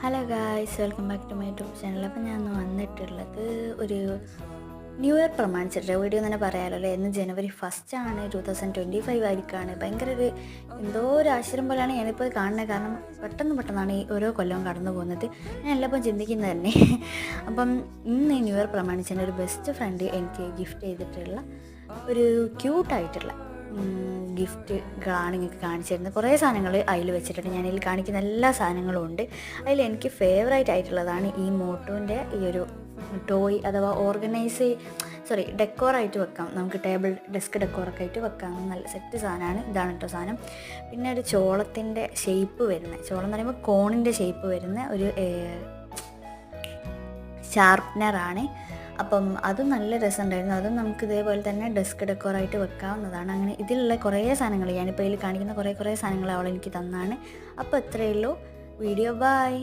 Hello guys, welcome back to my YouTube channel. അപ്പോൾ ഞാൻ വന്നിട്ടുള്ളത് ഒരു ന്യൂ ഇയർ പ്രമാണിച്ചിട്ട് വീഡിയോ തന്നെ പറയാമല്ലോ അല്ലേ. ഇന്ന് ജനുവരി 1 ആണ്, 2025 ആയിരിക്കാണ്. ഭയങ്കര എന്തോ ഒരു ആശ്ചര്യം പോലെയാണ് ഞാനിപ്പോൾ കാണുന്നത്. കാരണം പെട്ടെന്നാണ് ഈ ഓരോ കൊല്ലവും കടന്നു പോകുന്നത്. ഞാൻ എല്ലാപ്പം ചിന്തിക്കുന്നത് തന്നെ. അപ്പം ഇന്ന് ഈ ന്യൂ ഇയർ പ്രമാണിച്ചതിന് ഒരു ബെസ്റ്റ് ഫ്രണ്ട് എനിക്ക് ഗിഫ്റ്റ് ചെയ്തിട്ടുള്ള ഒരു ക്യൂട്ടായിട്ടുള്ള ഗിഫ്റ്റുകളാണ് നിങ്ങൾക്ക് കാണിച്ചു തരുന്നത്. കുറേ സാധനങ്ങൾ അതിൽ വെച്ചിട്ടുണ്ട്. ഞാനതിൽ കാണിക്കുന്ന എല്ലാ സാധനങ്ങളും ഉണ്ട്. അതിൽ എനിക്ക് ഫേവറേറ്റ് ആയിട്ടുള്ളതാണ് ഈ മോട്ടോൻ്റെ ഈ ഒരു ടോയ് അഥവാ ഡെക്കോറായിട്ട് വെക്കാം. നമുക്ക് ഡെസ്ക് ഡെക്കോറൊക്കെ ആയിട്ട് വെക്കാം. നല്ല സെറ്റ് സാധനമാണ്. ഇതാണ് കേട്ടോ സാധനം. പിന്നെ ഒരു ചോളത്തിൻ്റെ ഷേപ്പ് വരുന്ന, ചോളം എന്ന് പറയുമ്പോൾ കോണിൻ്റെ ഷേപ്പ് വരുന്ന ഒരു ഷാർപ്നറാണ്. അപ്പം അതും നല്ല രസമുണ്ടായിരുന്നു. അതും നമുക്ക് ഇതേപോലെ തന്നെ ഡെസ്ക് ഡെക്കോറായിട്ട് വെക്കാവുന്നതാണ്. അങ്ങനെ ഇതിലുള്ള കുറേ സാധനങ്ങൾ ഞാനിപ്പോൾ ഇതിൽ കാണിക്കുന്ന കുറേ സാധനങ്ങൾ അവൾ എനിക്ക് തന്നാണ്. അപ്പോൾ ഇത്രയേ ഉള്ളൂ വീഡിയോ. ബൈ.